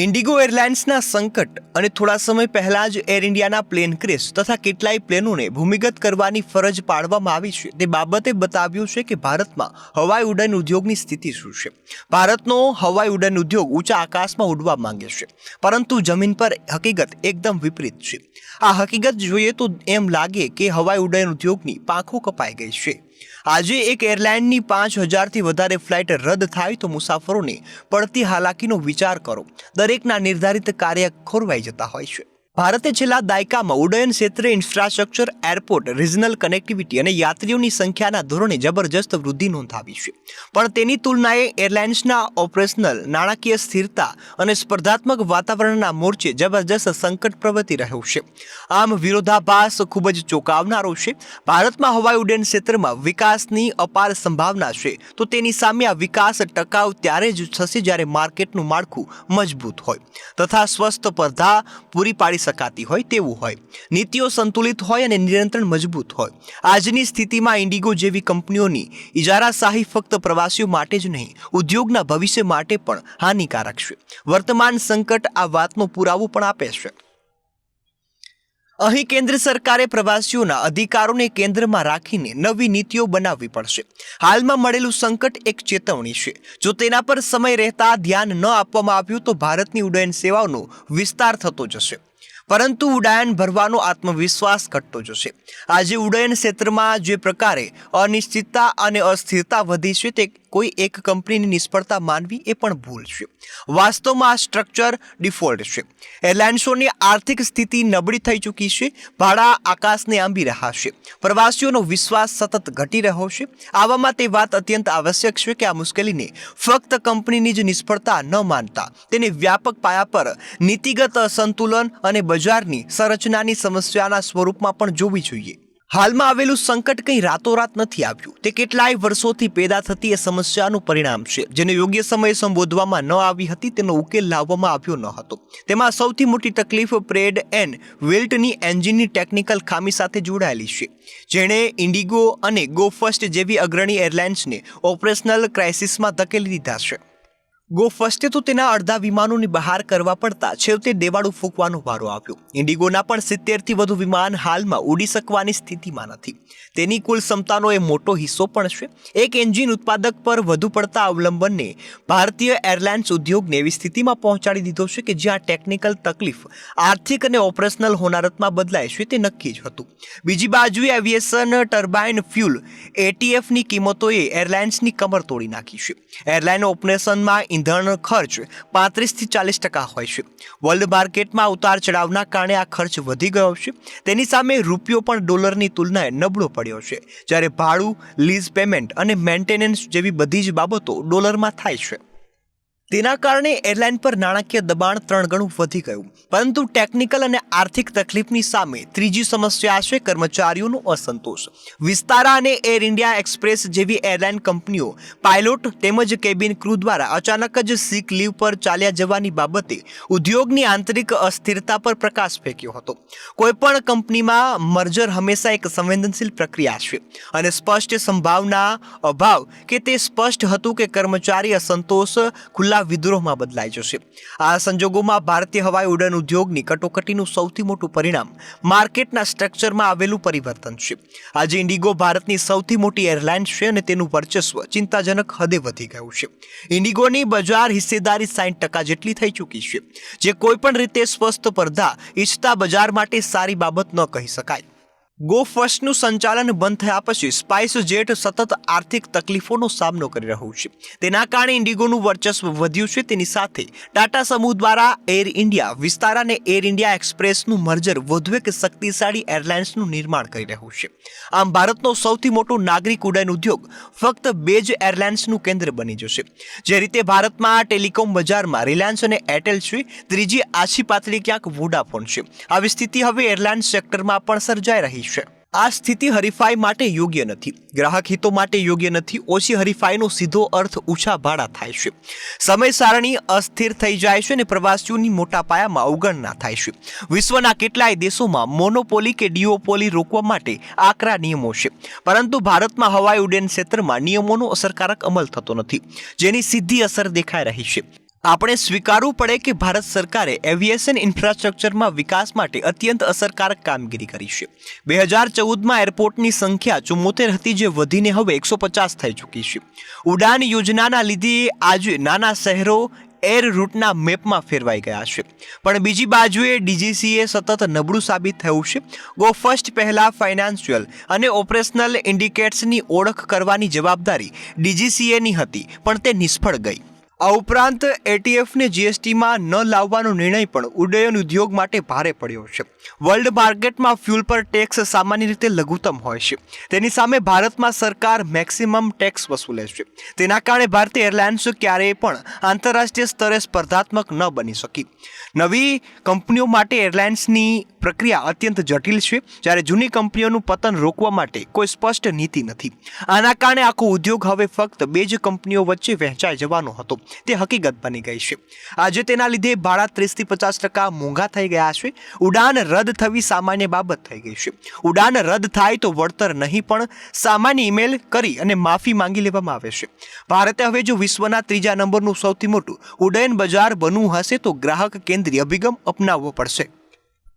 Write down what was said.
Indigo એરલાઇન્સના સંકટ અને થોડા સમય પહેલા જ એર ઇન્ડિયાના પ્લેન ક્રેશ તથા કેટલાય પ્લેનોને ભૂમિગત કરવાની ફરજ પાડવામાં આવી છે તે બાબતે બતાવ્યું છે કે ભારતમાં હવાઈ ઉડ્ડયન ઉદ્યોગની સ્થિતિ શું છે। ભારતનો હવાઈ ઉડ્ડયન ઉદ્યોગ ઊંચા આકાશમાં ઉડવા માંગે છે, પરંતુ જમીન પર હકીકત એકદમ વિપરીત છે। આ હકીકત જોઈએ તો એમ લાગે કે હવાઈ ઉડ્ડયન ઉદ્યોગની પાંખો કપાઈ ગઈ છે। આજે એક એરલાઇનની 5000થી વધારે ફ્લાઇટ રદ થાય તો મુસાફરોને પડતી હાલાકીનો વિચાર કરો। દરેકના નિર્ધારિત કાર્ય ખોરવાઈ જતા હોય છે। ભારતે છેલ્લા દાયકામાં ઉડ્ડયન ક્ષેત્રે ઇન્ફ્રાસ્ટ્રક્ચર, એરપોર્ટ, રિજનલ કનેક્ટિવિટી અને યાત્રીઓની સંખ્યાના ધોરણે જબરજસ્ત વૃદ્ધિ નોંધાવી છે, પણ તેની તુલનાએ એરલાઇન્સના ઓપરેશનલ, નાણાકીય સ્થિરતા અને સ્પર્ધાત્મક વાતાવરણના મોરચે જબરજસ્ત સંકટ પ્રવર્તી રહ્યું છે। આમ વિરોધાભાસ ખૂબ જ ચોંકાવનારો છે। ભારતમાં હવાઈ ઉડ્ડયન ક્ષેત્રમાં વિકાસની અપાર સંભાવના છે, તો તેની સામે આ વિકાસ ટકાઉ ત્યારે જ થશે જ્યારે માર્કેટનું માળખું મજબૂત હોય તથા સ્વસ્થ સ્પર્ધા પૂરી પાડી શકાતી હોય તેવું હોય, નીતિઓ સંતુલિત હોય અને નિયંત્રણ મજબૂત હોય। આજની સ્થિતિમાં ઇન્ડિગો જેવી કંપનીઓની ઇજારાશાહી ફક્ત પ્રવાસીઓ માટે જ નહીં, ઉદ્યોગના ભવિષ્ય માટે પણ હાનિકારક છે। વર્તમાન સંકટ આ વાતનો પુરાવો પણ આપે છે। અહીં કેન્દ્ર સરકારે પ્રવાસીઓના અધિકારોને કેન્દ્રમાં રાખીને નવી નીતિઓ બનાવવી પડશે। હાલમાં મળેલું સંકટ એક ચેતવણી છે। જો તેના પર સમય રહેતા ધ્યાન ન આપવામાં આવ્યું તો ભારતની ઉડ્ડયન સેવાઓનો વિસ્તાર થતો જશે, પરંતુ ઉડાન ભરવાનો આત્મવિશ્વાસ ઘટતો જશે। આજે ઉડ્ડયન ક્ષેત્રમાં જે પ્રકારે અનિશ્ચિતતા અને અસ્થિરતા વધી છે તે કોઈ એક કંપનીની નિષ્ફળતા માનવી એ પણ ભૂલ છે। વાસ્તવમાં આ સ્ટ્રક્ચર ડિફોલ્ટ છે। એરલાઇન્સોની આર્થિક સ્થિતિ નબળી થઈ ચૂકી છે, ભાડા આકાશને આંબી રહ્યા છે, પ્રવાસીઓનો વિશ્વાસ સતત ઘટી રહ્યો છે। આવામાં તે વાત અત્યંત આવશ્યક છે કે આ મુશ્કેલીને ફક્ત કંપનીની જ નિષ્ફળતા ન માનતા તેને વ્યાપક પાયા પર નીતિગત અસંતુલન અને બજારની સંરચનાની સમસ્યાના સ્વરૂપમાં પણ જોવી જોઈએ। હાલમાં આવેલું સંકટ કંઈ રાતોરાત નથી આવ્યું, તે કેટલાય વર્ષોથી પેદા થતી એ સમસ્યાનું પરિણામ છે, જેને યોગ્ય સમયે સંબોધવામાં ન આવી હતી, તેનો ઉકેલ લાવવામાં આવ્યો ન હતો। તેમાં સૌથી મોટી તકલીફ પ્રેડ એન્ડ વિલ્ટની એન્જિનની ટેકનિકલ ખામી સાથે જોડાયેલી છે, જેણે ઇન્ડિગો અને ગો ફર્સ્ટ જેવી અગ્રણી એરલાઇન્સને ઓપરેશનલ ક્રાઇસિસમાં ધકેલી દીધા છે। ગો ફર્સ્ટે તો તેના અડધા વિમાનોને બહાર કરવા પડતા છેવટે દેવાળું ફૂંકવાનો વારો આવ્યો। ઇન્ડિગોના પણ 70થી વધુ વિમાન હાલમાં ઉડી શકવાની સ્થિતિમાં નથી। તેની કુલ ક્ષમતાનો એ મોટો હિસ્સો પણ છે। એક એન્જિન ઉત્પાદક પર વધુ પડતા અવલંબનને ભારતીય એરલાઇન્સ ઉદ્યોગને એવી સ્થિતિમાં પહોંચાડી દીધો છે કે જ્યાં ટેકનિકલ તકલીફ આર્થિક અને ઓપરેશનલ હોનારતમાં બદલાય છે તે નક્કી જ હતું। બીજી બાજુએ એવિએશન ટર્બાઇન ફ્યુલ ATFની કિંમતોએ એરલાઇન્સની કમર તોડી નાખી છે। એરલાઇન ઓપરેશનમાં ઈંધણ ખર્ચ 35થી 40% હોય છે। વર્લ્ડ માર્કેટમાં ઉતાર ચઢાવના કારણે આ ખર્ચ વધી ગયો છે। તેની સામે રૂપિયો પણ ડોલરની તુલનાએ નબળો પડ્યો છે, જ્યારે ભાડું, લીઝ પેમેન્ટ અને મેન્ટેનન્સ જેવી બધી જ બાબતો ડોલરમાં થાય છે। તેના કારણે એરલાઇન પર નાણાકીય દબાણ 3 ગણું વધી ગયું। પરંતુ ટેકનિકલ અને આર્થિક તકલીફની સામે ત્રીજી સમસ્યા છે કર્મચારીઓનો અસંતોષ। વિસ્તારા અને એર ઇન્ડિયા એક્સપ્રેસ જેવી એરલાઇન કંપનીઓ પાયલોટ તેમજ કેબિન ક્રૂ દ્વારા અચાનક જ સિક લીવ પર ચાલ્યા જવાની બાબતે ઉદ્યોગની આંતરિક અસ્થિરતા પર પ્રકાશ ફેંક્યો હતો। કોઈપણ કંપનીમાં મર્જર હંમેશા એક સંવેદનશીલ પ્રક્રિયા છે, અને સ્પષ્ટ સંભાવના અભાવ કે તે સ્પષ્ટ હતું કે કર્મચારી અસંતોષ ખુલ્લા વિદ્રોહમાં બદલાઈ જશે। આ સંજોગોમાં ભારતીય હવાઈ ઉડ્ડયન ઉદ્યોગની કટોકટીનું સૌથી મોટું પરિણામ માર્કેટના સ્ટ્રક્ચરમાં આવેલું પરિવર્તન છે। આજે ઇન્ડિગો ભારતની સૌથી મોટી એરલાઇન્સ છે અને તેનું વર્ચસ્વ ચિંતાજનક હદે વધી ગયું છે। ઇન્ડિગોની બજાર હિસ્સેદારી 60% જેટલી થઈ ચૂકી છે, જે કોઈપણ રીતે સ્વસ્થ સ્પર્ધા ઈચ્છતા બજાર માટે સારી બાબત ન કહી શકાય। ગો ફર્સ્ટનું સંચાલન બંધ થયા પછી સ્પાઇસ જેટ સતત આર્થિક તકલીફોનો સામનો કરી રહ્યું છે। તેના કારણે ઇન્ડિગોનું વર્ચસ્વ વધ્યું છે। તેની સાથે ટાટા સમૂહ દ્વારા એર ઇન્ડિયા, વિસ્તારા અને એર ઇન્ડિયા એક્સપ્રેસનું મર્જર વધુ એક શક્તિશાળી એરલાઇન્સનું નિર્માણ કરી રહ્યું છે। આમ ભારતનો સૌથી મોટો નાગરિક ઉડ્ડયન ઉદ્યોગ ફક્ત 2 જ એરલાઇન્સનું કેન્દ્ર બની જશે। જે રીતે ભારતમાં ટેલિકોમ બજારમાં રિલાયન્સ અને એરટેલ છે, ત્રીજી આછી પાતળી ક્યાંક વોડાફોન છે। આવી સ્થિતિ હવે એરલાઇન્સ સેક્ટરમાં પણ સર્જાઈ રહી છે। આ સ્થિતિ હરીફાઈ માટે યોગ્ય નથી, ગ્રાહક હિતો માટે યોગ્ય નથી। ઓછી હરીફાઈનો સીધો અર્થ ઊંચા ભાડા થાય છે, સમય સારણી અસ્થિર થઈ જાય છે અને પ્રવાસીઓની મોટા પાયામાં અવગણના થાય છે। વિશ્વના કેટલાય દેશોમાં મોનોપોલી કે ડિઓપોલી રોકવા માટે આકરા નિયમો છે, પરંતુ ભારતમાં હવાઈ ઉડ્ડયન ક્ષેત્રમાં નિયમોનો અસરકારક અમલ થતો નથી, જેની સીધી અસર દેખાઈ રહી છે। આપણે સ્વીકારવું પડે કે ભારત સરકારે એવિએશન ઇન્ફ્રાસ્ટ્રક્ચરમાં વિકાસ માટે અત્યંત અસરકારક કામગીરી કરી છે. 2014માં એરપોર્ટની સંખ્યા 74 હતી, જે વધીને હવે 150 થઈ ચૂકી છે. ઉડાન યોજનાના લીધે આજે નાના શહેરો એર રૂટના મેપમાં ફેરવાઈ ગયા છે. પણ બીજી બાજુએ ડીજીસીએ સતત નબળું સાબિત થયું છે. ગો ફર્સ્ટ પહેલા ફાઇનાન્શિયલ અને ઓપરેશનલ ઇન્ડિકેટર્સની ઓળખ કરવાની જવાબદારી ડીજીસીએની હતી, પણ તે નિષ્ફળ ગઈ. આ ઉપરાંત એટીએફને જીએસટીમાં ન લાવવાનો નિર્ણય પણ ઉડ્ડયન ઉદ્યોગ માટે ભારે પડ્યો છે. વર્લ્ડ માર્કેટમાં ફ્યુલ પર ટેક્સ સામાન્ય રીતે લઘુત્તમ હોય છે. તેની સામે ભારતમાં સરકાર મેક્સિમમ ટેક્સ વસૂલે છે. તેના કારણે ભારતીય એરલાઇન્સ ક્યારેય પણ આંતરરાષ્ટ્રીય સ્તરે સ્પર્ધાત્મક ન બની શકી. નવી કંપનીઓ માટે એરલાઇન્સની પ્રક્રિયા અત્યંત જટિલ છે, જ્યારે જૂની કંપનીઓનું પતન રોકવા માટે કોઈ સ્પષ્ટ નીતિ નથી. આના કારણે આખો ઉદ્યોગ હવે ફક્ત બે જ કંપનીઓ વચ્ચે વહેંચાઈ જવાનો હતો તે હકીકત બની ગઈ છે. આજે તેના લીધે ભાડા 30 થી 50% મોંઘા થઈ ગયા છે. ઉડાન રદ થવી સામાન્ય બાબત થઈ ગઈ છે. ઉડાન રદ થાય તો વળતર નહીં, પણ સામાન્ય ઈમેલ કરી અને માફી માંગી લેવામાં આવે છે. ભારતે હવે જો વિશ્વના 3જા નંબરનું સૌથી મોટું ઉડ્ડયન બજાર બનવું હશે તો ગ્રાહક કેન્દ્રીય અભિગમ અપનાવવો પડશે.